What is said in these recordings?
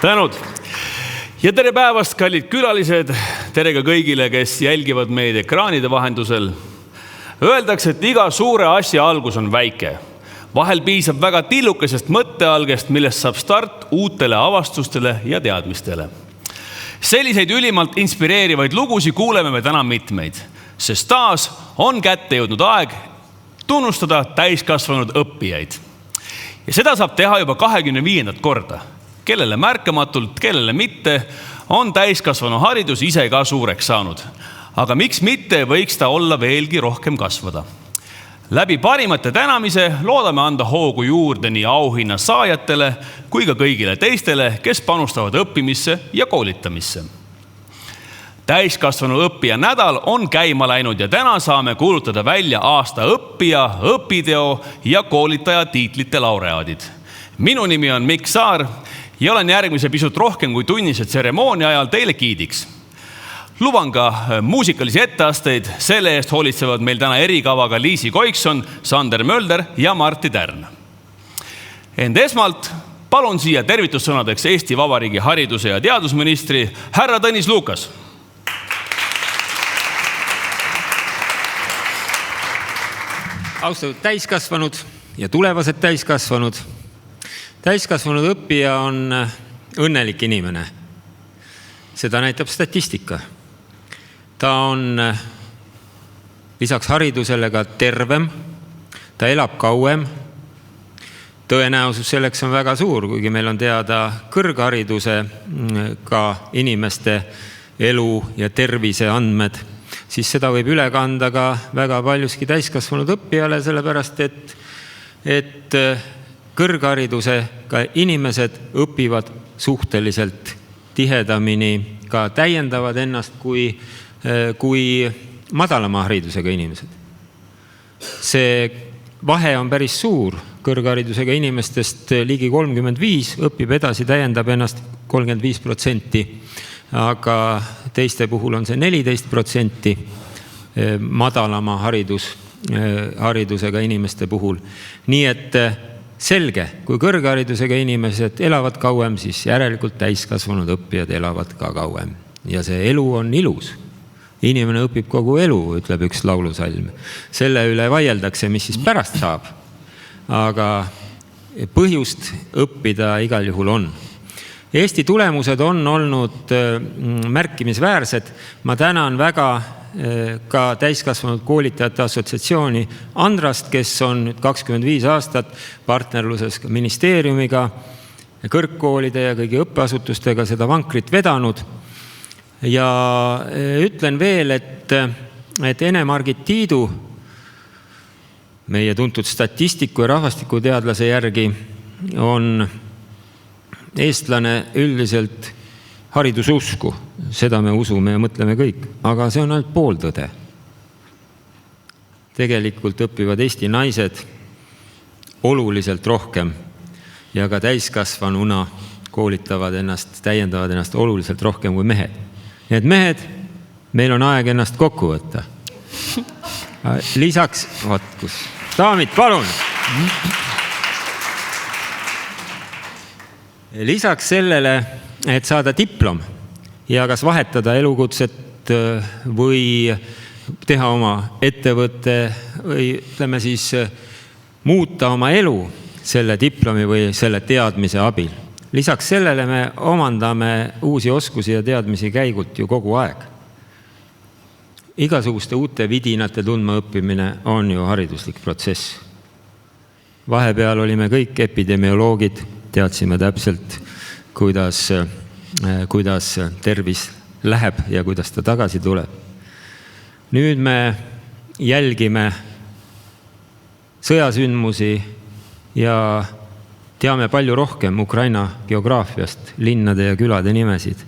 Tänud. Ja tere päevast, kallid külalised. Tere ka kõigile, kes jälgivad meid ekraanide vahendusel. Öeldakse, et iga suure asja algus on väike. Vahel piisab väga tillukesest mõttealgest, millest saab start uutele avastustele ja teadmistele. Selliseid ülimalt inspireerivaid lugusid kuuleme me täna mitmeid, sest taas on kätte jõudnud aeg tunnustada täiskasvanud õppijaid. Ja seda saab teha juba 25. korda. Kellele märkamatult, kellele mitte, on täiskasvanu haridus ise ka suureks saanud. Aga miks mitte võiks ta olla veelgi rohkem kasvada? Läbi parimate tänamise loodame anda hoogu juurde nii auhinna saajatele kui ka kõigile teistele, kes panustavad õppimisse ja koolitamisse. Täiskasvanu õppija nädal on käima läinud ja täna saame kuulutada välja aasta õppija, õpiteo ja koolitaja tiitlite laureaadid. Minu nimi on Mikk Saar ja olen järgmise pisut rohkem kui tunnise tseremoonia ajal teile giidiks. Luban ka muusikalisi etteasteid, selle eest hoolitsevad meil täna erikavaga Liisi Koikson, Sander Mölder ja Martti Tärn. Ent esmalt palun siia tervitussõnadeks Eesti Vabariigi hariduse ja teadusministri härra Tõnis Lukas. Austatud täiskasvanud ja tulevased täiskasvanud. Täiskasvanud õppija on õnnelik inimene. Seda näitab statistika. Ta on lisaks haridusele ka tervem, ta elab kauem. Tõenäosus selleks on väga suur, kuigi meil on teada kõrghariduse ka inimeste elu ja tervise andmed, siis seda võib üle kanda ka väga paljuski täiskasvanud õppijale, sellepärast et kõrgharidusega inimesed õpivad suhteliselt tihedamini, ka täiendavad ennast kui madalama haridusega inimesed. See vahe on päris suur. Kõrgharidusega inimestest ligi 35 õpib edasi, täiendab ennast 35%, aga teiste puhul on see 14% madalama haridusega inimeste puhul. Nii et selge, kui kõrgharidusega inimesed elavad kauem, siis järelikult täiskasvanud õppijad elavad ka kauem. Ja see elu on ilus. Inimene õpib kogu elu, ütleb üks laulusalm. Selle üle vaieldakse, mis siis pärast saab. Aga põhjust õppida igal juhul on. Eesti tulemused on olnud märkimisväärsed. Ma tänan väga ka täiskasvanud koolitajate assotsiatsiooni Andrast, kes on 25 aastat partnerluses ministeeriumiga, kõrgkoolide ja kõigi õppeasutustega seda vankrit vedanud. Ja ütlen veel, et Ene-Margit Tiidu, meie tuntud statistiku ja rahvastikuteadlase järgi, on eestlane üldiselt haridususku. Seda me usume ja mõtleme kõik, aga see on ainult pooltõde. Tegelikult õpivad Eesti naised oluliselt rohkem ja ka täiskasvanuna koolitavad ennast, täiendavad ennast oluliselt rohkem kui mehed. Nii et mehed, meil on aeg ennast kokku võtta. Lisaks, daamid, palun! Lisaks sellele, et saada diplom ja kas vahetada elukutset või teha oma ettevõtte või ütleme siis muuta oma elu selle diplomi või selle teadmise abil. Lisaks sellele me omandame uusi oskusi ja teadmisi käigult ju kogu aeg. Igasuguste uute vidinate tundma õppimine on ju hariduslik protsess. Vahepeal olime kõik epidemioloogid, teadsime täpselt, kuidas tervis läheb ja kuidas ta tagasi tuleb. Nüüd me jälgime sõjasündmusi ja teame palju rohkem Ukraina geograafiast, linnade ja külade nimesid,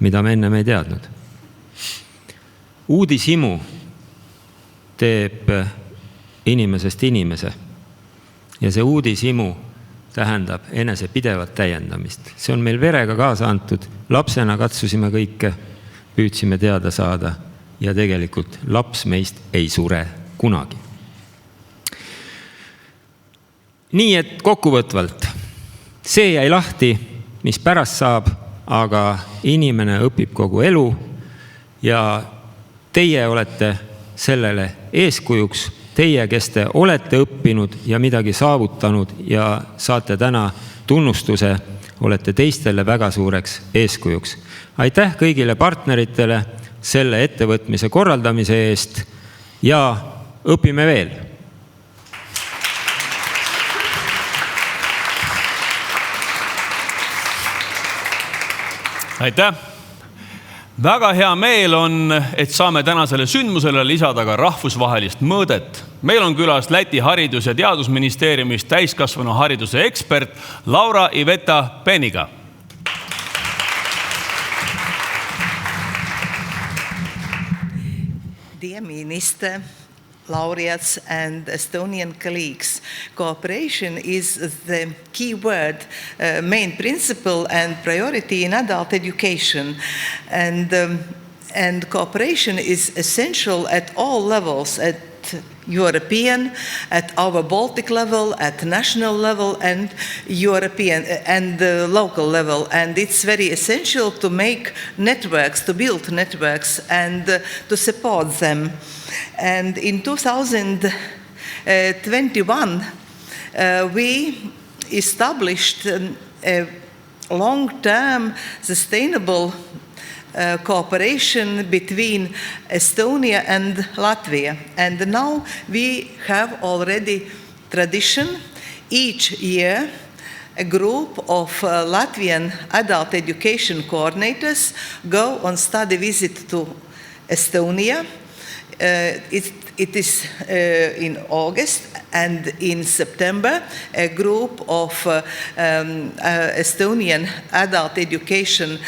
mida me enne ei teadnud. Uudishimu teeb inimesest inimese ja see uudishimu tähendab enese pidevat täiendamist. See on meil verega kaasa antud. Lapsena katsusime kõike, püüdsime teada saada ja tegelikult laps meist ei sure kunagi. Nii et kokkuvõtvalt, see jäi lahti, mis pärast saab, aga inimene õpib kogu elu ja teie olete sellele eeskujuks. Teie, kes te olete õppinud ja midagi saavutanud ja saate täna tunnustuse, olete teistele väga suureks eeskujuks. Aitäh kõigile partneritele selle ettevõtmise korraldamise eest ja õpime veel! Aitäh! Väga hea meel on, et saame tänasele sündmusele lisada ka rahvusvahelist mõõdet. Meil on külas Läti haridus- ja teadusministeeriumist täiskasvanu hariduse ekspert Laura Iveta Peniga. Dear Minister, laureates and Estonian colleagues, cooperation is the key word, main principle and priority in adult education. And cooperation is essential at all levels, at European, at our Baltic level, at national level, and European and local level. And it's very essential to make networks, to build networks, and to support them. And in 2021, we established a long-term sustainable cooperation between Estonia and Latvia. And now we have already tradition. Each year, a group of Latvian adult education coordinators go on study visit to Estonia. It is in August, and in September, a group of Estonian adult education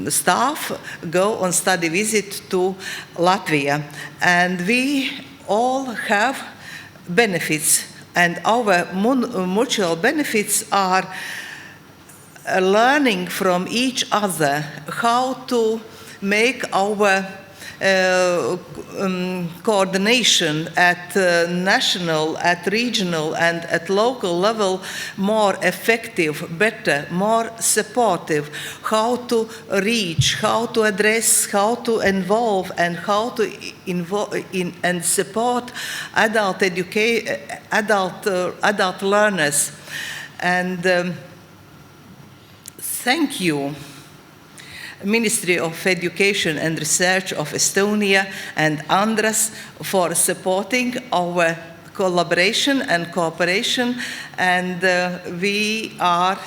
staff go on study visit to Latvia. And we all have benefits, and our mutual benefits are learning from each other how to make our coordination at national, at regional, and at local level more effective, better, more supportive, how to reach, how to address, how to involve, and how to involve in and support adult learners. And thank you, Ministry of Education and Research of Estonia and Andras, for supporting our collaboration and cooperation, and we are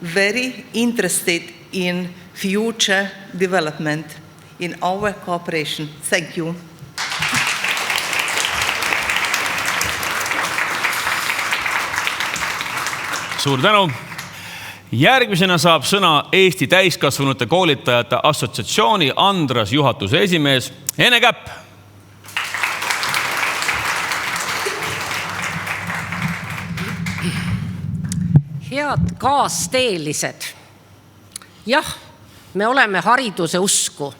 very interested in future development in our cooperation. Thank you. Suur tänu! Järgmisena saab sõna Eesti täiskasvanute koolitajate assotsiatsiooni Andras juhatuse esimees Ene Käpp. Head kaasteelised. Jah, me oleme hariduse usku.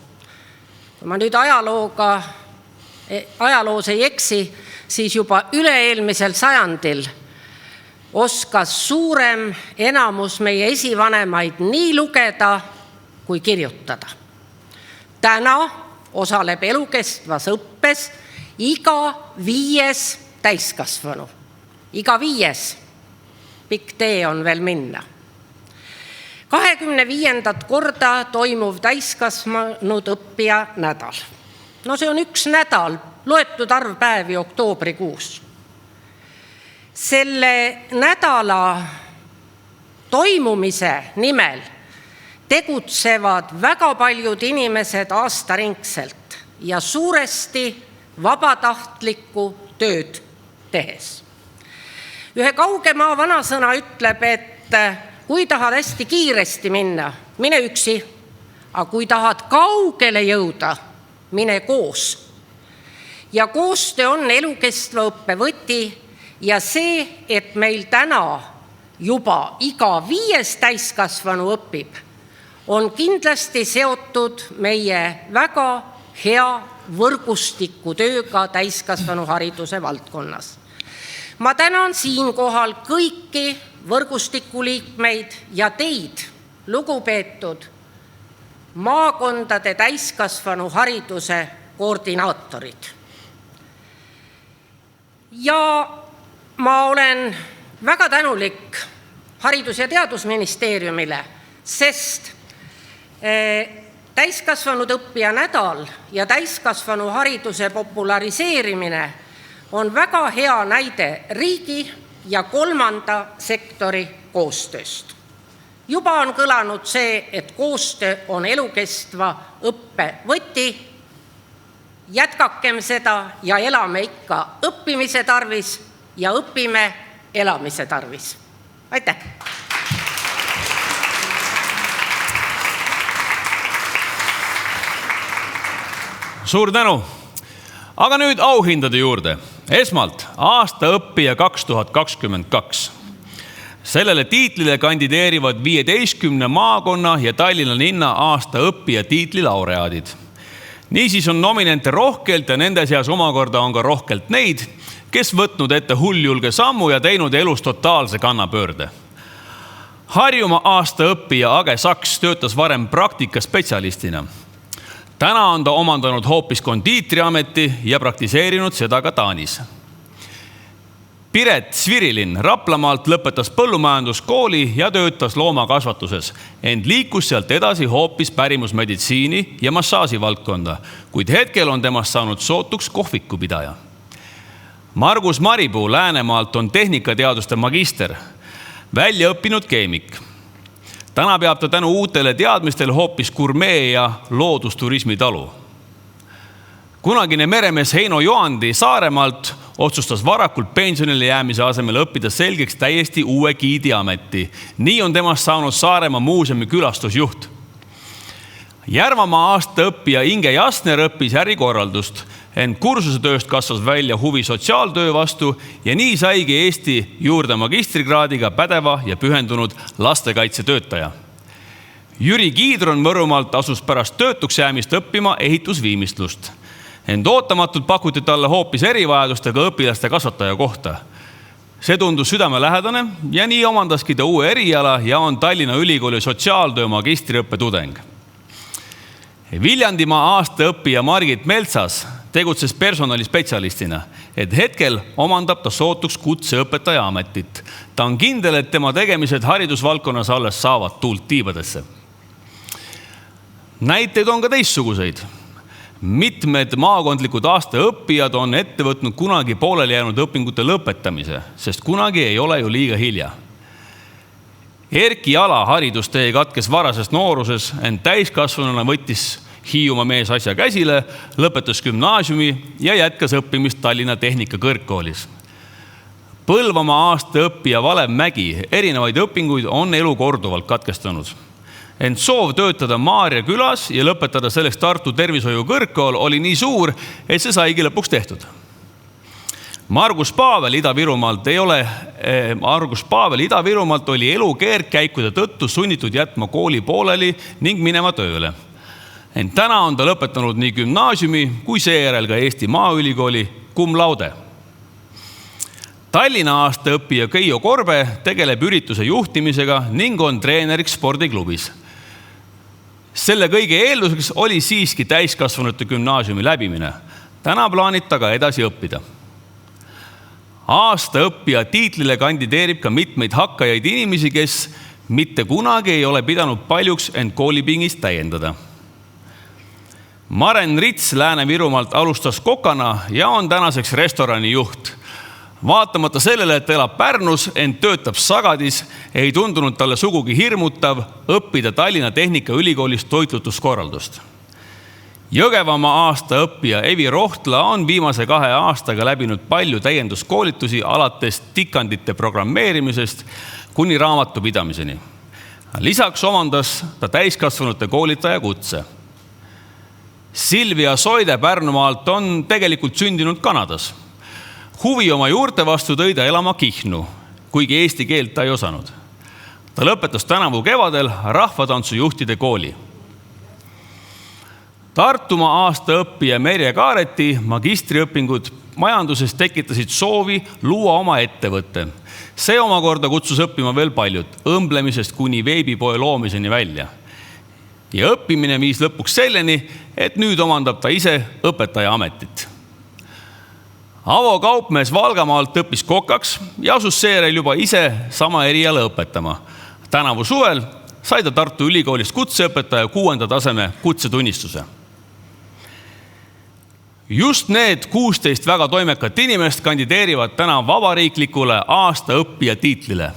Kui ma nüüd ajaloos ei eksi, siis juba üle-eelmisel sajandil oskas suurem enamus meie esivanemaid nii lugeda kui kirjutada. Täna osaleb elukestvas õppes iga 5. täiskasvanu. Iga 5. Pikk tee on veel minna. 25. korda toimuv täiskasvanud õppija nädal. No see on üks nädal, loetud arv päevi oktoobrikuus. Selle nädala toimumise nimel tegutsevad väga paljud inimesed aastaringselt ja suuresti vabatahtlikku tööd tehes. Ühe kauge maa vanasõna ütleb, et kui tahad hästi kiiresti minna, mine üksi, aga kui tahad kaugele jõuda, mine koos. Ja koostöö on elukestva õppe võti. Ja see, et meil täna juba iga 5. täiskasvanu õpib, on kindlasti seotud meie väga hea võrgustiku tööga täiskasvanu hariduse valdkonnas. Ma tänan siinkohal kõiki võrgustiku liikmeid ja teid, lugupeetud maakondade täiskasvanu hariduse koordinaatorid. Ja ma olen väga tänulik Haridus- ja Teadusministeeriumile, sest täiskasvanud õppija nädal ja täiskasvanu hariduse populariseerimine on väga hea näide riigi ja kolmanda sektori koostööst. Juba on kõlanud see, et koostöö on elukestva õppe võti. Jätkakem seda ja elame ikka õppimise tarvis ja õpime elamise tarvis. Aitäh! Suur tänu! Aga nüüd auhindade juurde. Esmalt aastaõppija 2022. Sellele tiitlile kandideerivad 15 maakonna ja Tallinna linna aastaõppija tiitli laureaadid. Niisiis on nominente rohkelt ja nende seas omakorda on ka rohkelt neid, kes võtnud ette hulljulge sammu ja teinud elus totaalse kannapöörde. Harjumaa aastaõppija Age Saks töötas varem praktikaspetsialistina. Täna on ta omandanud hoopis kondiitriameti ja praktiseerinud seda ka Taanis. Piret Svirilin Raplamaalt lõpetas põllumajanduskooli ja töötas loomakasvatuses, ent liikus sealt edasi hoopis pärimusmeditsiini ja massaaži valdkonda, kuid hetkel on temast saanud sootuks kohvikupidaja. Margus Maripuu Läänemaalt on tehnikateaduste magister, välja õppinud keemik. Täna peab ta tänu uutele teadmistele hoopis gurmee ja loodusturismi talu. Kunagine meremees Heino Joandi Saaremaalt otsustas varakult pensionile jäämise asemel õppida selgeks täiesti uue giidiameti. Nii on temast saanud Saaremaa muuseumi külastusjuht. Järvamaa aastaõppija Inge Jasner õppis ärikorraldust, ent kursusetööst kasvas välja huvi sotsiaaltöö vastu ja nii saigi Eesti juurde magistrikraadiga pädeva ja pühendunud lastekaitsetöötaja. Jüri Kiidron Võrumaalt asus pärast töötuks jäämist õppima ehitusviimistlust. Ent ootamatult pakuti talle hoopis erivajadustega õpilaste kasvataja kohta. See tundus südamelähedane ja nii omandaski ta uue eriala ja on Tallinna Ülikooli sotsiaaltöö magistriõppe tudeng. Viljandimaa aastaõppija Margit Meltsas tegutses personalispetsialistina, et hetkel omandab ta sootuks kutseõpetaja ametit. Ta on kindel, et tema tegemised haridusvaldkonnas alles saavad tuult tiibadesse. Näiteid on ka teistsuguseid. Mitmed maakondlikud aastaõppijad on ette võtnud kunagi pooleli jäänud õpingute lõpetamise, sest kunagi ei ole ju liiga hilja. Erki Ala haridustee katkes varasest nooruses, ent täiskasvanuna võttis Hiiumaa mees asja käsile, lõpetas gümnaasiumi ja jätkas õppimist Tallinna Tehnikakõrgkoolis. Põlvamaa aastaõppija Valev Mägi erinevaid õpinguid on elu korduvalt katkestanud. Ent soov töötada Maarja külas ja lõpetada selleks Tartu tervishoiukõrgkool oli nii suur, et see saigi lõpuks tehtud. Margus Paavel Ida-Virumaalt oli elu keerdkäikude tõttu sunnitud jätma kooli pooleli ning minema tööle. Ent täna on ta lõpetanud nii gümnaasiumi kui seejärel ka Eesti Maaülikooli cum laude. Tallinna aastaõppija Keijo Korbe tegeleb ürituse juhtimisega ning on treeneriks spordiklubis. Selle kõige eelduseks oli siiski täiskasvanute gümnaasiumi läbimine. Täna plaanib ta ka edasi õppida. Aastaõppija tiitlile kandideerib ka mitmeid hakkajaid inimesi, kes mitte kunagi ei ole pidanud paljuks end koolipingist täiendada. Maren Rits Lääne-Virumaalt alustas kokana ja on tänaseks restorani juht. Vaatamata sellele, et elab Pärnus, ent töötab Sagadis, ei tundunud talle sugugi hirmutav õppida Tallinna Tehnikaülikoolis toitlutuskorraldust. Jõgevamaa aastaõppija Evi Rohtla on viimase 2 aastaga läbinud palju täienduskoolitusi alates tikandite programmeerimisest kuni raamatupidamiseni. Lisaks omandas ta täiskasvanute koolitaja kutse. Silvia Soide Pärnumaalt on tegelikult sündinud Kanadas. Huvi oma juurte vastu tõi ta elama Kihnu, kuigi eesti keelt ta ei osanud. Ta lõpetas tänavu kevadel rahvatantsujuhtide kooli. Tartumaa aastaõppija Merje Kaareti magistriõpingud majanduses tekitasid soovi luua oma ettevõtte. See omakorda kutsus õppima veel paljud, õmblemisest kuni veebipoe loomiseni välja. Ja õppimine viis lõpuks selleni, et nüüd omandab ta ise õpetaja ametit. Avo Kaupmees Valgamaalt õppis kokaks ja asus seejärel juba ise sama eriala õpetama. Tänavu suvel sai ta Tartu Ülikoolist kutseõpetaja 6. taseme kutsetunnistuse. Just need 16 väga toimekat inimest kandideerivad täna vabariiklikule aasta õppija tiitlile.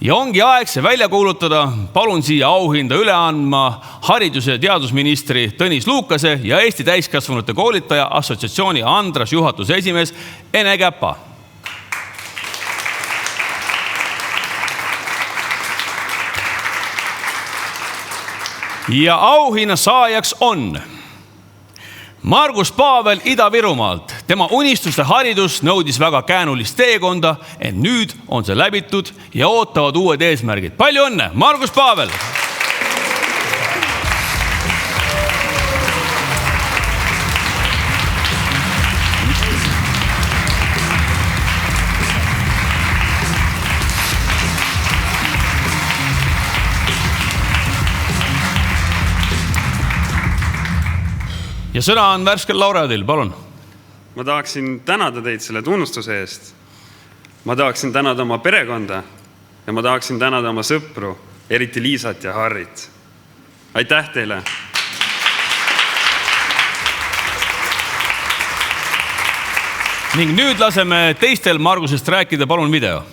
Ja ongi aeg see välja kuulutada. Palun siia auhinda üle andma haridus- ja teadusministri Tõnis Luukase ja Eesti täiskasvanute koolitaja assotsiatsiooni Andras juhatuse esimees Ene Käpa. Ja auhinna saajaks on Margus Paavel Ida-Virumaalt. Tema unistuste haridus nõudis väga käänulist teekonda, ent nüüd on see läbitud ja ootavad uued eesmärgid. Palju õnne, Margus Paavel! Ja sõna on värskel laureaadil, palun. Ma tahaksin tänada teid selle tunnustuse eest. Ma tahaksin tänada oma perekonda ja ma tahaksin tänada oma sõpru, eriti Liisat ja Harrit. Aitäh teile! Ning nüüd laseme teistel Margusest rääkida, palun video.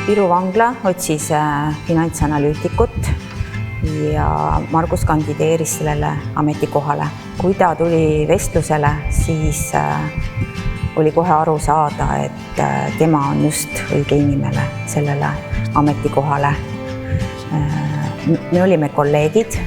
Viru vangla otsis finantsanalüütikut ja Margus kandideeris sellele ametikohale. Kui ta tuli vestlusele, siis oli kohe aru saada, et tema on just õige inimene sellele ametikohale. Me olime kolleegid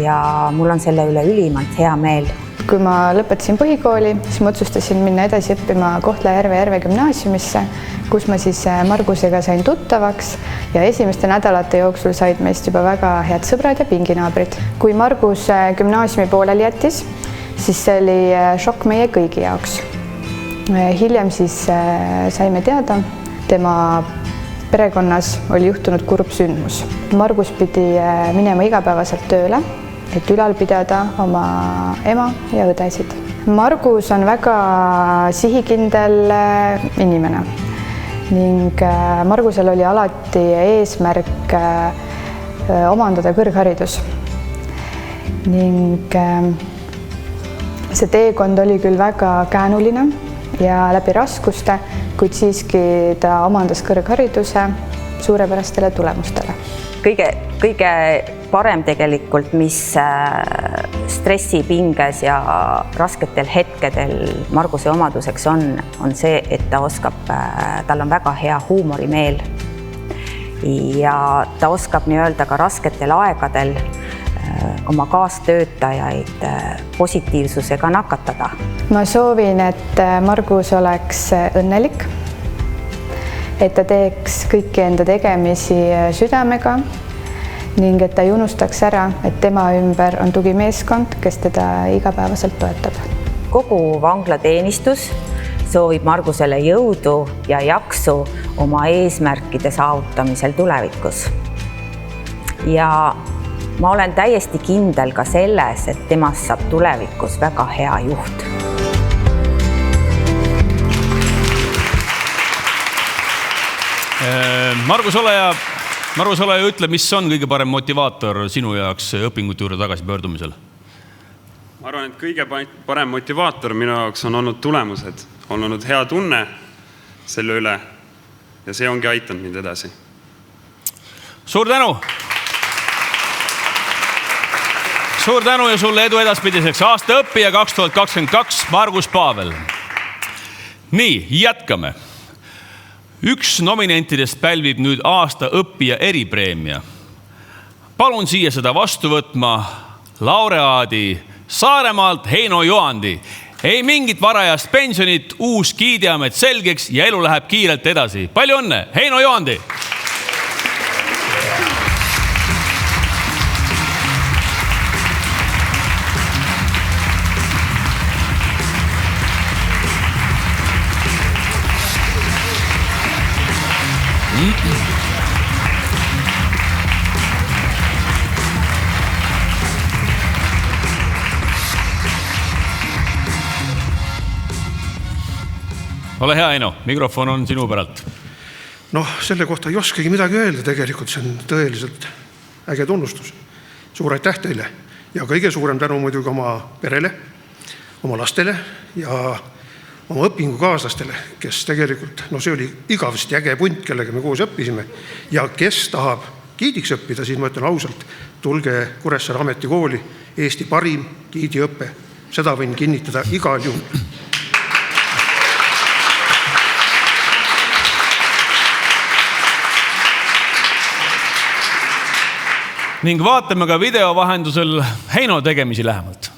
ja mul on selle üle ülimalt hea meel. Kui ma lõpetasin põhikooli, siis ma otsustasin minna edasi õppima Kohtla-Järve Järve gümnaasiumisse, kus ma siis Margusega sain tuttavaks ja esimeste nädalate jooksul said meist juba väga head sõbrad ja pinginaabrid. Kui Margus gümnaasiumi pooleli jättis, siis see oli šokk meie kõigi jaoks. Hiljem siis saime teada, tema perekonnas oli juhtunud kurb sündmus. Margus pidi minema igapäevaselt tööle, et ülal pidada oma ema ja õdesid. Margus on väga sihikindel inimene ning Margusel oli alati eesmärk omandada kõrgharidus. Ning see teekond oli küll väga käänuline ja läbi raskuste, kuid siiski ta omandas kõrghariduse suurepärastele tulemustele. Kõige parem tegelikult, mis stressipinges ja rasketel hetkedel Marguse omaduseks on see, et tal on väga hea huumorimeel ja ta oskab nii-öelda ka rasketel aegadel oma kaastöötajaid positiivsusega nakatada. Ma soovin, et Margus oleks õnnelik, et ta teeks kõiki enda tegemisi südamega ning et ta ei unustaks ära, et tema ümber on tugimeeskond, kes teda igapäevaselt toetab. Kogu vanglateenistus soovib Margusele jõudu ja jaksu oma eesmärkide saavutamisel tulevikus. Ja ma olen täiesti kindel ka selles, et temast saab tulevikus väga hea juht. Margus Oleja, ütle, mis on kõige parem motivaator sinu jaoks õpingute juurde tagasi pöördumisel? Ma arvan, et kõige parem motivaator minu jaoks on olnud tulemused. On olnud hea tunne selle üle ja see ongi aitanud mind edasi. Suur tänu! Suur tänu ja sulle edu edaspidiseks. Aasta õppija 2022 Margus Paavel. Nii, jätkame. Üks nominentidest pälvib nüüd aasta õppija eripreemia. Palun siia seda vastu võtma laureaadi Saaremaalt Heino Joandi. Ei mingit varajast pensionit, uus kiidiamet selgeks ja elu läheb kiirelt edasi. Palju õnne, Heino Joandi! Ole hea, Heino, mikrofon on sinu päralt. Noh, selle kohta ei oskagi midagi öelda tegelikult, see on tõeliselt äge tunnustus. Suur aitäh teile ja kõige suurem tänu muidugi oma perele, oma lastele ja oma õpingukaaslastele, kes tegelikult, see oli igavesti äge punt, kellega me koos õppisime ja kes tahab giidiks õppida, siis ma ütlen ausalt, tulge Kuressaare Ametikooli, Eesti parim giidiõpe. Seda võin kinnitada igal juhul. Ning vaatame ka video vahendusel Heino tegemisi lähemalt.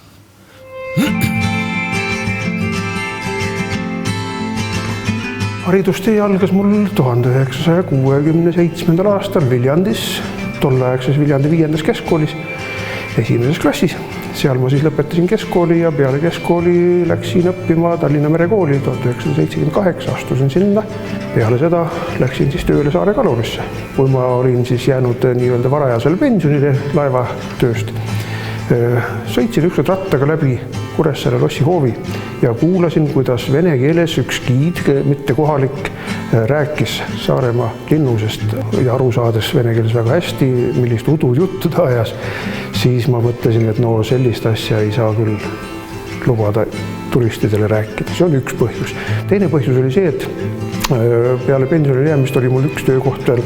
Haridustee algas mul 1967. aastal Viljandis, tolleaegses Viljandi 5. keskkoolis, 1. klassis. Seal ma siis lõpetasin keskkooli ja peale keskkooli läksin õppima Tallinna Merekooli 1978, astusin sinna. Peale seda läksin siis tööle Saare kalurisse. Kui ma olin siis jäänud nii-öelda varajasel pensionile laevatööst, sõitsin ükskord rattaga läbi Kuressaare lossihoovi ja kuulasin, kuidas vene keeles üks giid, mitte kohalik, rääkis Saaremaa linnusest ja aru saades vene keeles väga hästi, millist udujuttu ta ajas, siis ma mõtlesin, et sellist asja ei saa küll lubada turistidele rääkida. See on üks põhjus. Teine põhjus oli see, et peale pensionile jäämist oli mul üks töökoht veel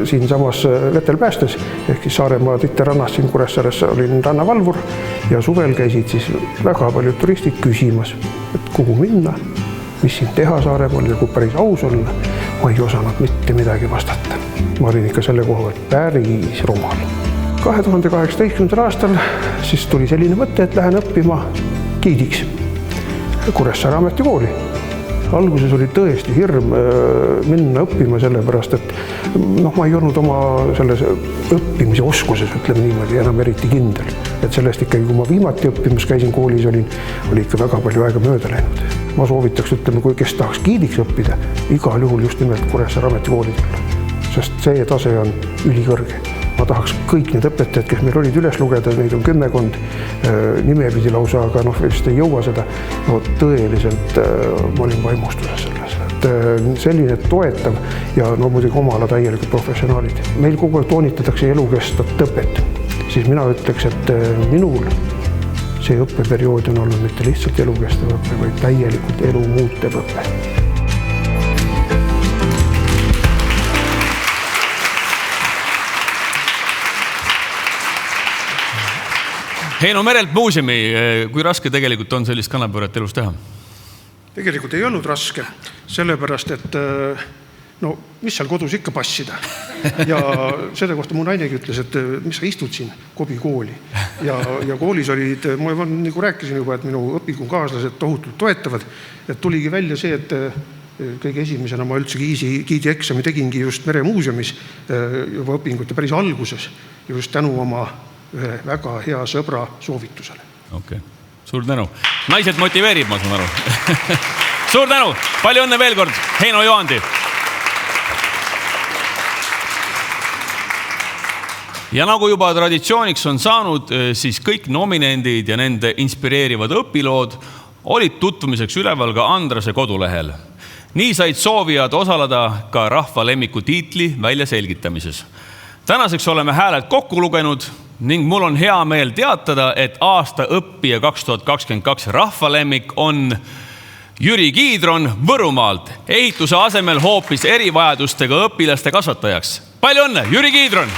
siin samas vetel päästes, ehk siis Saaremaa Titterannas siin Kuressaares olin rannavalvur ja suvel käisid siis väga paljud turistid küsimas, et kuhu minna, mis siin teha Saaremaal ja kui päris aus olla, ma ei osanud mitte midagi vastata. Ma olin ikka selle koha päris rumal. 2018. aastal siis tuli selline mõte, et lähen õppima giidiks Kuressaare Ametikooli. Alguses oli tõesti hirm minna õppima sellepärast, et ma ei olnud oma selles õppimise oskuses, ütleme niimoodi, enam eriti kindel. Et sellest ikkagi, kui ma viimati õppimas käisin koolis, oli ikka väga palju aega mööda läinud. Ma soovitaks, ütleme, kui kes tahaks giidiks õppida, igal juhul just nimelt Kuressaare Ametikooli tulla, sest see tase on ülikõrge. Ma tahaks kõik need õpetajad, kes meil olid üles lugeda, neid on 10 nimepidi lausa, aga vist ei jõua seda. Tõeliselt ma olin vaimustuses selles. Selline toetav ja muidugi oma ala täielikult professionaalid. Meil kogu aeg toonitatakse elukestvat õpet. Siis mina ütleks, et minul see õppeperiood on olnud mitte lihtsalt elukestev õpe, vaid täielikult elu muutev õpe. Heino Merelt muuseumi, kui raske tegelikult on sellist kannapööret elus teha? Tegelikult ei olnud raske, sellepärast, et mis seal kodus ikka passida. Ja selle kohta mu nainegi ütles, et mis sa istud siin kobikooli. Ja koolis olid, ma nagu rääkisin juba, et minu õpingukaaslased tohutult toetavad, et tuligi välja see, et kõige esimesena ma üldse giidieksami tegingi just Meremuuseumis juba õpingute päris alguses, just tänu oma ühe väga hea sõbra soovitusele. Okei. Suur tänu. Naised motiveerib, ma saan aru. Suur tänu. Palju õnne veel kord, Heino Joandi. Ja nagu juba traditsiooniks on saanud, siis kõik nominendid ja nende inspireerivad õpilood olid tutvumiseks üleval ka Andrase kodulehel. Nii said soovijad osaleda ka rahva lemmiku tiitli välja selgitamises. Tänaseks oleme hääled kokku lugenud ning mul on hea meel teatada, et aasta õppija 2022 rahvalemmik on Jüri Giidron Võrumaalt, ehituse asemel hoopis erivajadustega õpilaste kasvatajaks. Palju õnne, Jüri Giidron!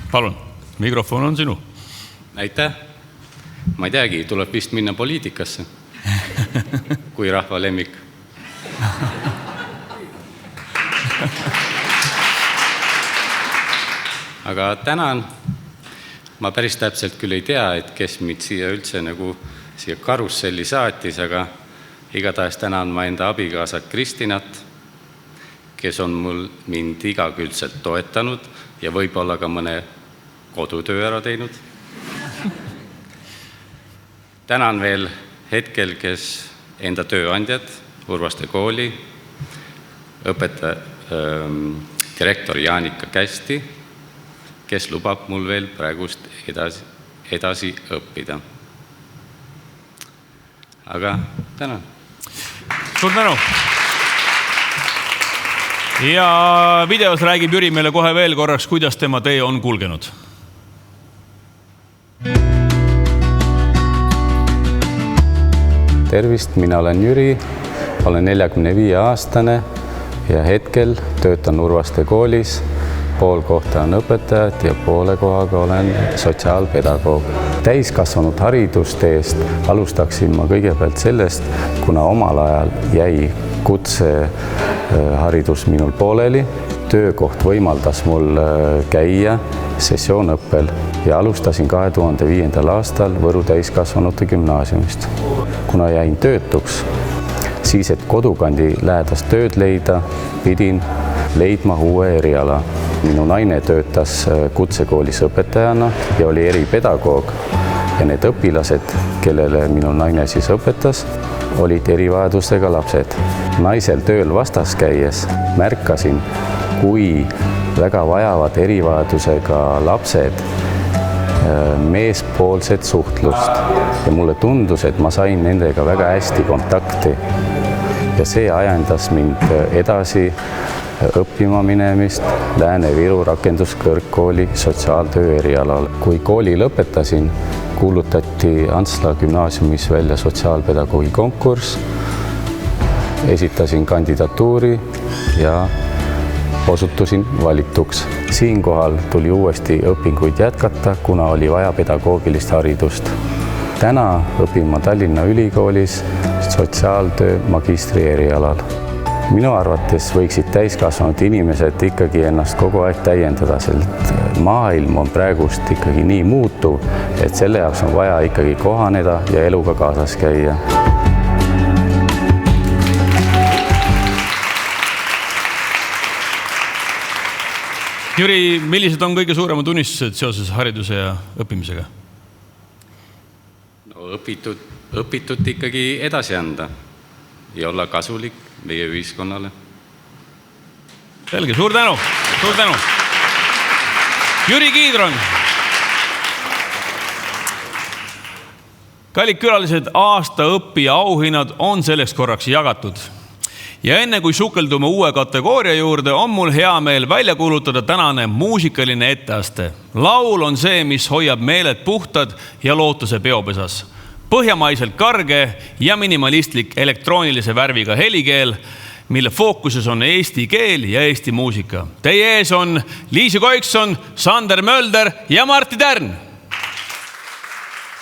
Palun, mikrofon on sinu. Aitäh. Ma ei teagi, tuleb vist minna poliitikasse, kui rahva lemmik. Aga tänan. Ma päris täpselt küll ei tea, et kes mind siia üldse siia karusselli saatis, aga Igatahes tänan ma enda abikaasat Kristinat, kes on mind igakülgselt toetanud ja võib-olla ka mõne kodutöö ära teinud. Tänan veel hetkel, kes enda tööandjad, Urvaste kooli, direktor Jaanika Kästi, kes lubab mul veel praegust edasi õppida. Aga tänan. Suur tänu. Ja videos räägib Jüri meile kohe veel korraks, kuidas tema tee on kulgenud. Tervist, mina olen Jüri, olen 45-aastane ja hetkel töötan Urvaste koolis. Pool kohta on õpetajat ja poole kohaga olen sotsiaalpedagoog. Täiskasvanud haridusteest alustaksin ma kõigepealt sellest, kuna omal ajal jäi kutseharidus minul pooleli. Töökoht võimaldas mul käia sessioonõppel ja alustasin 2005. aastal Võru täiskasvanute gümnaasiumist. Kuna jäin töötuks, siis et kodukandi lähedast tööd leida, pidin leidma uue eriala. Minu naine töötas kutsekoolis õpetajana ja oli eripedagoog ja need õpilased, kellele minu naine siis õpetas, olid erivajadustega lapsed. Naisel tööl vastas käies märkasin, kui väga vajavad erivajadusega lapsed meespoolset suhtlust ja mulle tundus, et ma sain nendega väga hästi kontakti ja see ajendas mind edasi õppima minemist Lääne-Viru rakenduskõrgkooli sotsiaaltöö erialal. Kui kooli lõpetasin, kuulutati Antsla gümnaasiumis välja sotsiaalpedagoogi konkurss, esitasin kandidatuuri ja osutusin valituks. Siinkohal tuli uuesti õpinguid jätkata, kuna oli vaja pedagoogilist haridust. Täna õpin ma Tallinna Ülikoolis sotsiaaltöö magistri erialal. Minu arvates võiksid täiskasvanud inimesed ikkagi ennast kogu aeg täiendada, sest maailm on praegust ikkagi nii muutuv, et selle jaoks on vaja ikkagi kohaneda ja eluga kaasas käia. Jüri, millised on kõige suuremad unistused seoses hariduse ja õppimisega? No, õpitut ikkagi edasi anda ja olla kasulik meie ühiskonnale. Selge, suur tänu, suur tänu. Jüri Kiidron. Kallid külalised, aasta õppija auhinnad on selleks korraks jagatud. Ja enne kui sukeldume uue kategooria juurde, on mul hea meel välja kuulutada tänane muusikaline etteaste. Laul on see, mis hoiab meeled puhtad ja lootuse peopesas. Põhjamaiselt karge ja minimalistlik elektroonilise värviga helikeel, mille fookuses on eesti keel ja eesti muusika. Teie ees on Liisi Koikson, Sander Mölder ja Martti Tärn.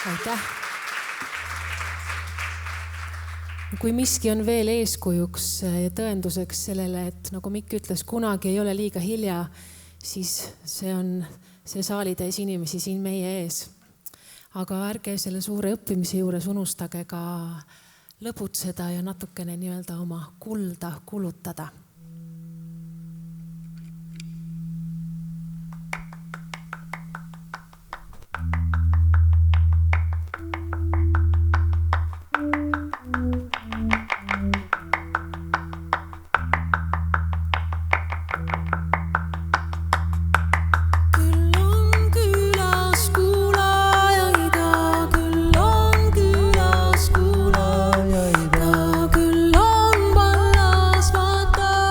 Aitäh. Kui miski on veel eeskujuks ja tõenduseks sellele, et nagu Mikk ütles, kunagi ei ole liiga hilja, siis see on see saalitäis inimesi siin meie ees. Aga ärge selle suure õppimise juures unustage ka lõbutseda ja natukene nii-öelda oma kulda kulutada. Küll on vallas, vaata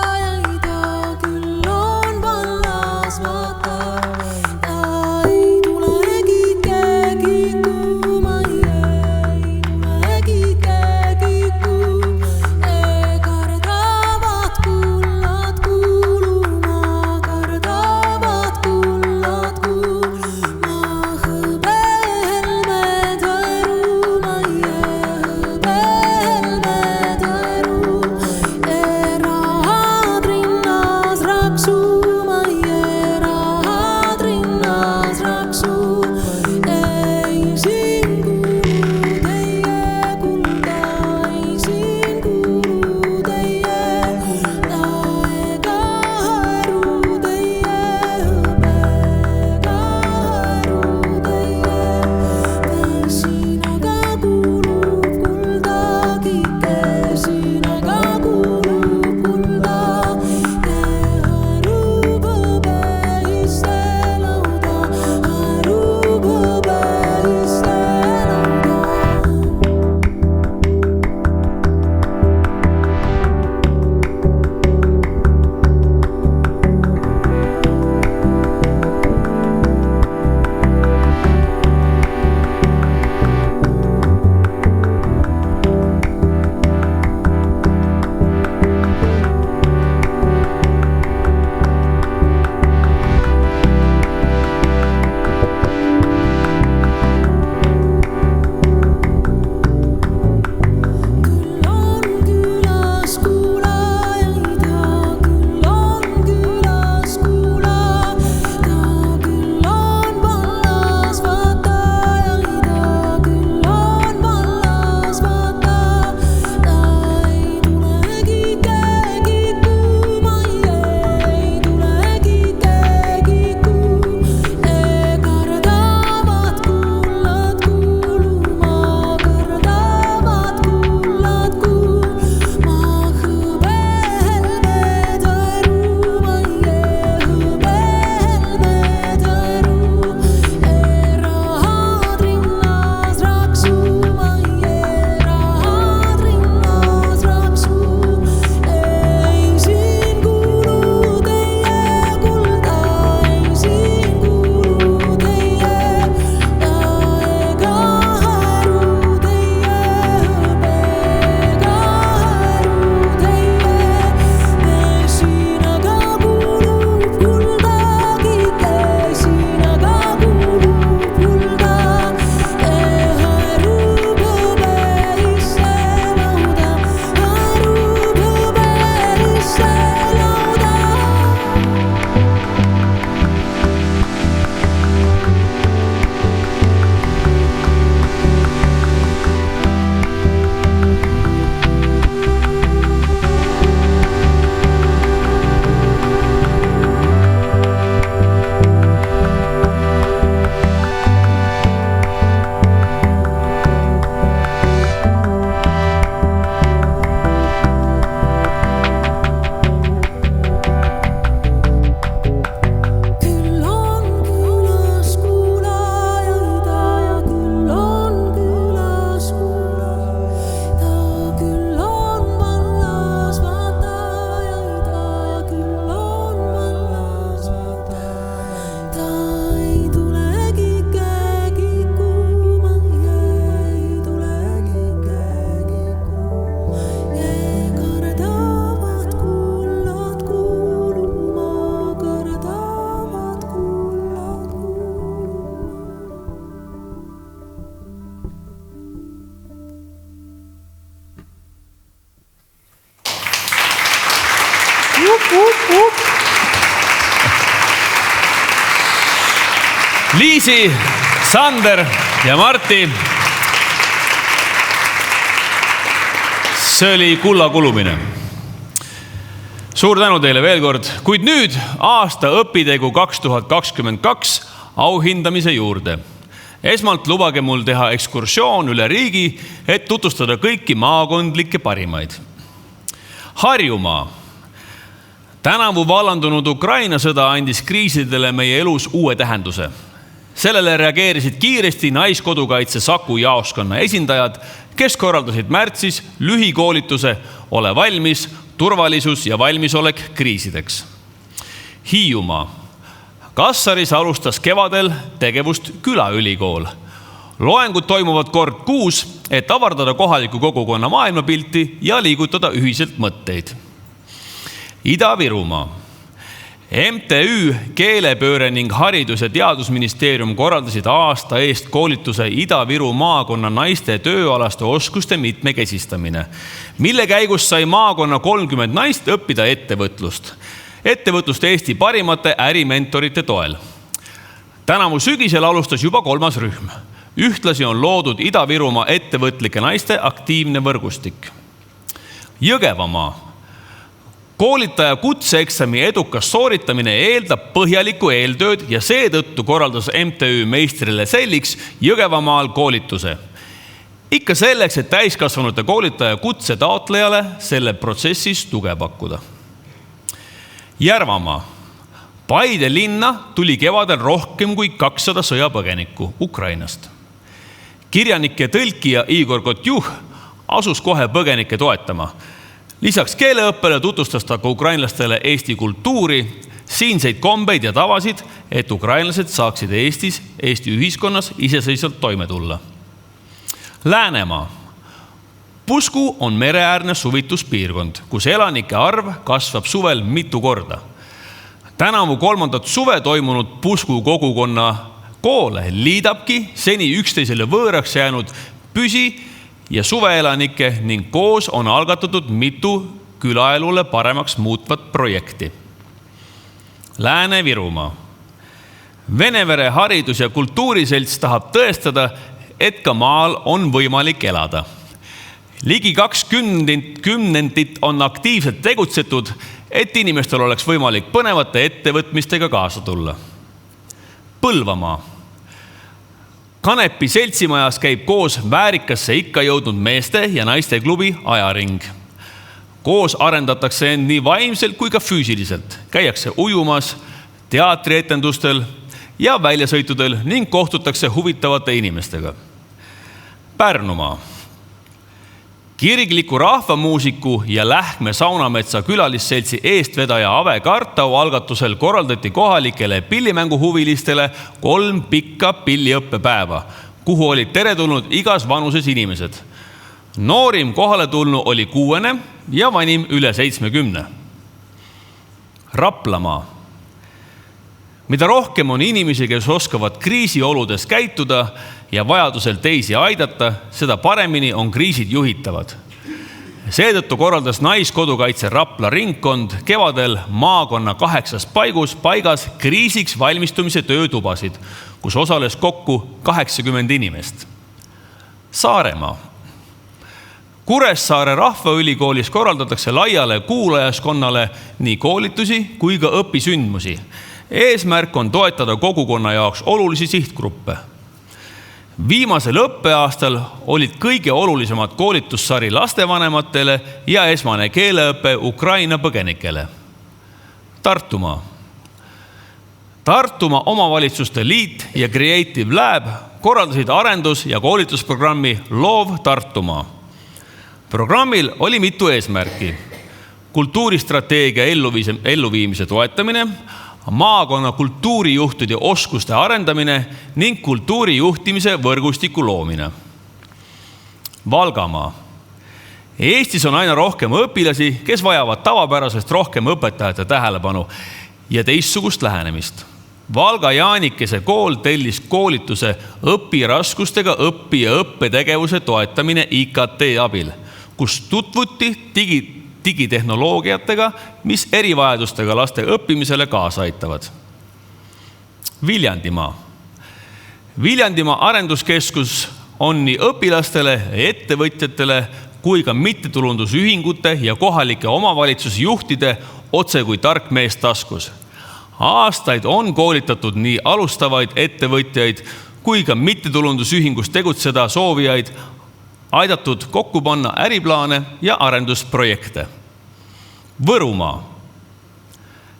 Liisi, Sander ja Marti. See oli kulla kulumine. Suur tänu teile veel kord, kuid nüüd aasta õpitegu 2022 auhindamise juurde. Esmalt lubage mul teha ekskursioon üle riigi, et tutvustada kõiki maakondlikke parimaid. Harjumaa. Tänavu vallandunud Ukraina sõda andis kriisidele meie elus uue tähenduse. Sellele reageerisid kiiresti Naiskodukaitse Saku jaoskonna esindajad, kes korraldasid märtsis lühikoolituse Ole valmis, turvalisus ja valmisolek kriisideks. Hiiumaa. Kassaris alustas kevadel tegevust külaülikool. Loengud toimuvad kord kuus, et avardada kohaliku kogukonna maailmapilti ja liigutada ühiselt mõtteid. Ida-Virumaa. MTÜ Keelepööre ning Haridus- ja Teadusministeerium korraldasid aasta eest koolituse Ida-Viru maakonna naiste tööalaste oskuste mitmekesistamine, mille käigus sai maakonna 30 naist õppida ettevõtlust Eesti parimate ärimentorite toel. Tänavu sügisel alustas juba 3. rühm. Ühtlasi on loodud Ida-Virumaa ettevõtlike naiste aktiivne võrgustik. Jõgevamaa. Koolitaja kutseeksami edukas sooritamine eeldab põhjalikku eeltööd ja seetõttu korraldas MTÜ Meistrile selliks Jõgevamaal koolituse. Ikka selleks, et täiskasvanute koolitaja kutse taotlejale selle protsessis tuge pakkuda. Järvamaa. Paide linna tuli kevadel rohkem kui 200 sõjapõgenikku Ukrainast. Kirjanik ja tõlkija Igor Kotjuh asus kohe põgenikke toetama. Lisaks keeleõppele tutvustas ta ka ukrainlastele Eesti kultuuri, siinseid kombeid ja tavasid, et ukrainlased saaksid Eesti ühiskonnas iseseisvalt toime tulla. Läänemaa. Pusku on mereäärne suvituspiirkond, kus elanike arv kasvab suvel mitu korda. Tänavu 3. suve toimunud Pusku kogukonna koole liidabki seni üksteisele võõraks jäänud püsi- ja suveelanikke ning koos on algatatud mitu külaelule paremaks muutvat projekti. Lääne-Virumaa. Venevere haridus- ja kultuuriselts tahab tõestada, et ka maal on võimalik elada. Ligi 20 on aktiivselt tegutsetud, et inimestel oleks võimalik põnevate ettevõtmistega kaasa tulla. Põlvamaa. Kanepi seltsimajas käib koos väärikasse ikka jõudnud meeste ja naiste klubi Ajaring. Koos arendatakse end nii vaimselt kui ka füüsiliselt. Käiakse ujumas, teatrietendustel ja väljasõitudel ning kohtutakse huvitavate inimestega. Pärnumaa. Kirgliku rahvamuusiku ja Lähme Saunametsa külalisseltsi eestvedaja Ave Kartau algatusel korraldati kohalikele pillimänguhuvilistele 3 pikka pilliõppepäeva, kuhu olid teretulnud igas vanuses inimesed. Noorim kohale tulnu oli 6 ja vanim üle 70. Raplamaa. Mida rohkem on inimesi, kes oskavad kriisioludes käituda ja vajadusel teisi aidata, seda paremini on kriisid juhitavad. Seetõttu korraldas Naiskodukaitse Rapla ringkond kevadel maakonna 8 paigas kriisiks valmistumise töötubasid, kus osales kokku 80 inimest. Saaremaa. Kuressaare Rahvaülikoolis korraldatakse laiale kuulajaskonnale nii koolitusi kui ka õpisündmusi. Eesmärk on toetada kogukonna jaoks olulisi sihtgruppe. Viimasel õppeaastal olid kõige olulisemad koolitussari lastevanematele ja esmane keeleõpe Ukraina põgenikele. Tartumaa. Tartumaa Omavalitsuste Liit ja Creative Lab korraldasid arendus- ja koolitusprogrammi Loov Tartumaa. Programmil oli mitu eesmärki. Kultuuristrateegia elluviimise toetamine, maakonna kultuurijuhtide oskuste arendamine ning kultuurijuhtimise võrgustiku loomine. Valgamaa. Eestis on aina rohkem õpilasi, kes vajavad tavapärasest rohkem õpetajate tähelepanu ja teistsugust lähenemist. Valga Jaanikese kool tellis koolituse õpiraskustega õpi- ja õppetegevuse toetamine IKT abil, kus tutvuti digitehnoloogiatega, mis erivajadustega laste õppimisele kaasa aitavad. Viljandimaa arenduskeskus on nii õpilastele ja ettevõtjatele kui ka mittetulundusühingute ja kohalike omavalitsusjuhtide otse kui tark mees taskus. Aastaid on koolitatud nii alustavaid ettevõtjaid kui ka mittetulundusühingus tegutseda soovijaid, aidatud kokku panna äriplaane ja arendusprojekte. Võrumaa.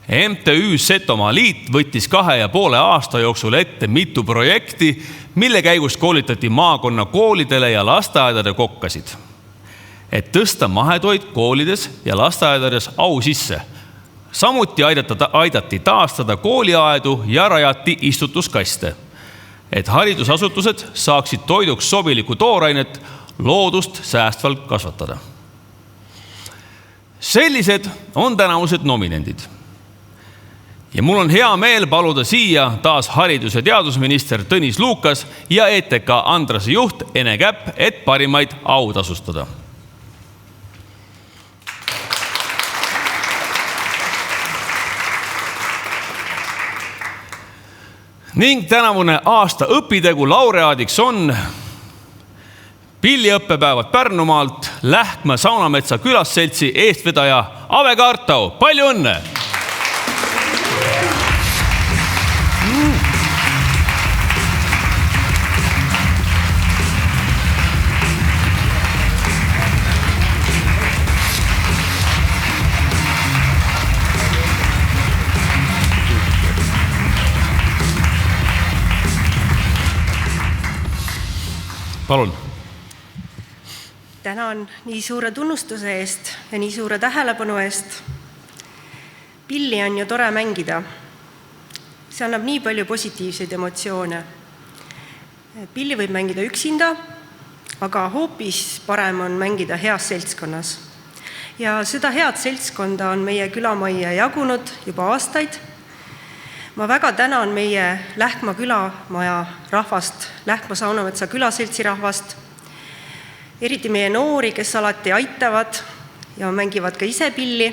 MTÜ Setomaa Liit võttis 2,5 aasta jooksul ette mitu projekti, mille käigus koolitati maakonna koolidele ja lasteaedade kokkasid, et tõsta mahetoit koolides ja lasteaedades au sisse. Samuti aidati taastada kooliaedu ja rajati istutuskaste, et haridusasutused saaksid toiduks sobilikku toorainet loodust säästvalt kasvatada. Sellised on tänavused nominendid. Ja mul on hea meel paluda siia taas haridus- ja teadusminister Tõnis Lukas ja ETK Andrase juht Ene Käpp, et parimaid autasustada. Ning tänavune aasta õpitegu laureaadiks on pilliõppepäevad Pärnumaalt Lähkma Saunametsa külasseltsi eestvedaja Ave Kaartau. Palju õnne! Palun. Tänan nii suure tunnustuse eest ja nii suure tähelepanu eest. Pilli on ju tore mängida. See annab nii palju positiivseid emotsioone. Pilli võib mängida üksinda, aga hoopis parem on mängida heas seltskonnas. Ja seda head seltskonda on meie külamajja jagunud juba aastaid. Ma väga tänan meie Lähkma külamaja rahvast, Lähkma Saunametsa külaseltsi rahvast, eriti meie noori, kes alati aitavad ja mängivad ka ise pilli.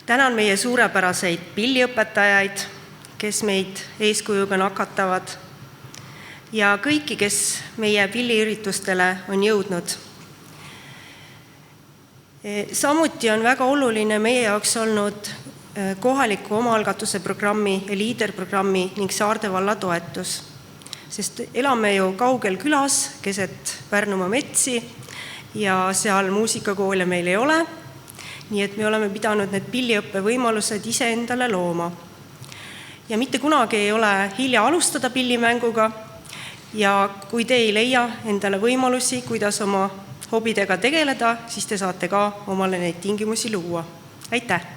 Tänan meie suurepäraseid pilliõpetajaid, kes meid eeskujuga nakatavad ja kõiki, kes meie pilliüritustele on jõudnud. Samuti on väga oluline meie jaoks olnud kohaliku omaalgatuse programmi ja liiderprogrammi ning Saarde valla toetus, sest elame ju kaugel külas keset Pärnumaa metsi ja seal muusikakoole meil ei ole, nii et me oleme pidanud need pilliõppe võimalused ise endale looma. Ja mitte kunagi ei ole hilja alustada pillimänguga ja kui te ei leia endale võimalusi, kuidas oma hobidega tegeleda, siis te saate ka omale neid tingimusi luua. Aitäh!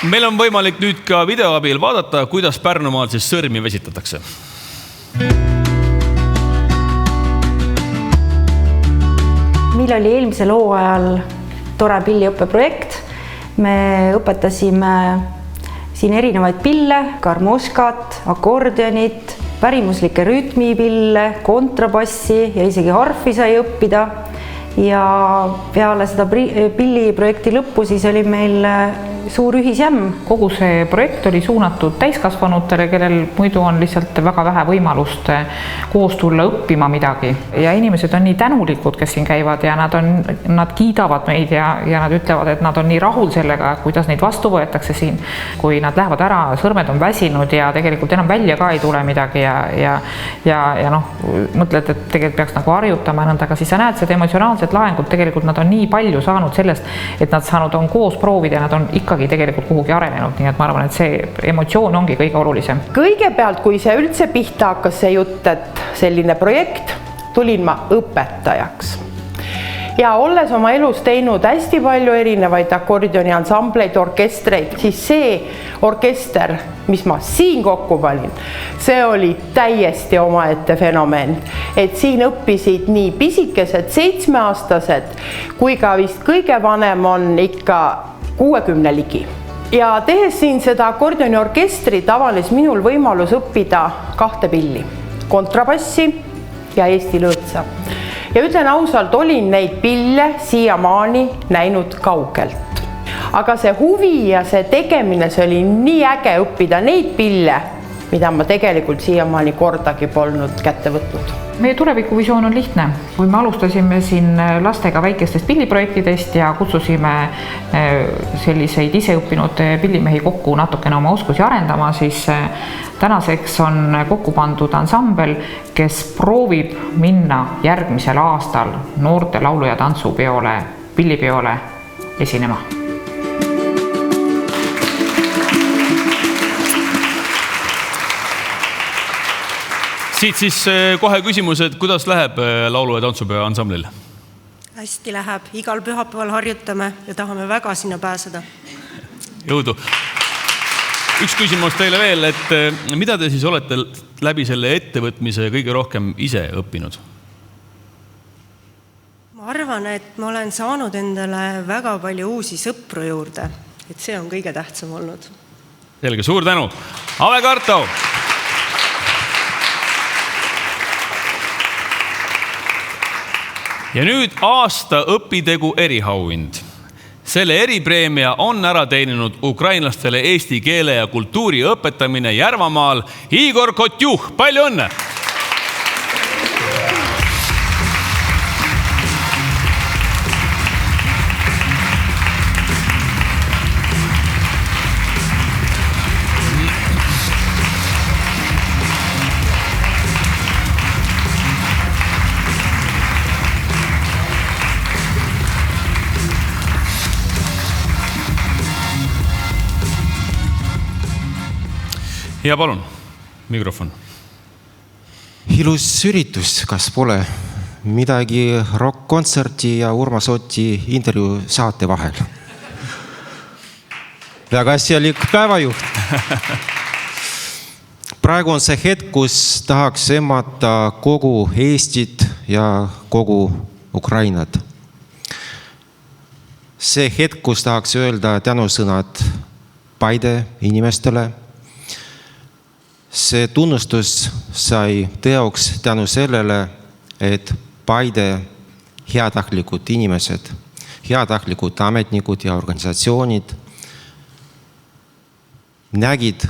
Meil on võimalik nüüd ka video abil vaadata, kuidas Pärnumaal siis sõrmi vesitatakse. Meil oli eelmisel hooajal tore pilliõppeprojekt. Me õpetasime siin erinevaid pille, karmuskat, akordionit, pärimuslikke rütmipille, kontrabassi ja isegi harfi sai õppida. Ja peale seda pilliprojekti lõppu siis oli meil suur ühisjämm. Kogu see projekt oli suunatud täiskasvanutele, kellel muidu on lihtsalt väga vähe võimalust koos tulla õppima midagi. Ja inimesed on nii tänulikud, kes siin käivad ja nad kiidavad meid ja nad ütlevad, et nad on nii rahul sellega, kuidas neid vastu võetakse siin. Kui nad lähevad ära, sõrmed on väsinud ja tegelikult enam välja ka ei tule midagi ja mõtled, et tegelikult peaks nagu harjutama nõnda, aga siis sa näed seda emotsionaalset laengut, tegelikult nad on nii palju saanud sellest, et nad saanud on koos proovida ja nad on ikkagi tegelikult kuhugi arenenud, nii et ma arvan, et see emotsioon ongi kõige olulisem. Kõigepealt, kui see üldse pihta hakkas see jutt, et selline projekt, tulin ma õpetajaks. Ja olles oma elus teinud hästi palju erinevaid akordioni ansambleid, orkestreid, siis see orkester, mis ma siin kokku panin, see oli täiesti omaette fenomen. Et siin õppisid nii pisikesed 7-aastased, kui ka vist kõige vanem on ikka 60 ligi. Ja tehes siin seda akordioni orkestrit avanes minul võimalus õppida 2 pilli. kontrabassi ja Eesti lõõtsa. Ja ütlen ausalt, olin neid pille siiamaani näinud kaugelt. Aga see huvi ja see tegemine, see oli nii äge õppida neid pille, mida ma tegelikult siiamaani kordagi polnud kätte võtnud. Meie tulevikuvisioon on lihtne. Kui me alustasime siin lastega väikestest pilliprojektidest ja kutsusime selliseid iseõppinud pillimehi kokku natukene oma oskusi arendama, siis tänaseks on kokku pandud ansambel, kes proovib minna järgmisel aastal noorte laulu- ja tantsupeole, pillipeole esinema. Siit siis kohe küsimus, et kuidas läheb laulu- ja tantsupeo ansamblil? Hästi läheb, igal pühapäeval harjutame ja tahame väga sinna pääseda. Jõudu! Üks küsimus teile veel, et mida te siis olete läbi selle ettevõtmise kõige rohkem ise õppinud? Ma arvan, et ma olen saanud endale väga palju uusi sõpru juurde, et see on kõige tähtsam olnud. Selge, suur tänu! Ave Karto! Ja nüüd aasta õpitegu erihauhind. Selle eripreemia on ära teeninud ukrainlastele eesti keele ja kultuuri õpetamine Järvamaal. Igor Kotjuh, palju õnne! Ja palun, mikrofon. Ilus üritus, kas pole midagi rock-kontserti ja Urmas Oti intervjuu saate vahel? Väga asjalik päevajuht. Praegu on see hetk, kus tahaks emmata kogu Eestit ja kogu Ukrainat. See hetk, kus tahaks öelda tänusõnad Paide inimestele. See tunnustus sai teoks tänu sellele, et Paide heatahtlikud inimesed, heatahtlikud ametnikud ja organisatsioonid nägid,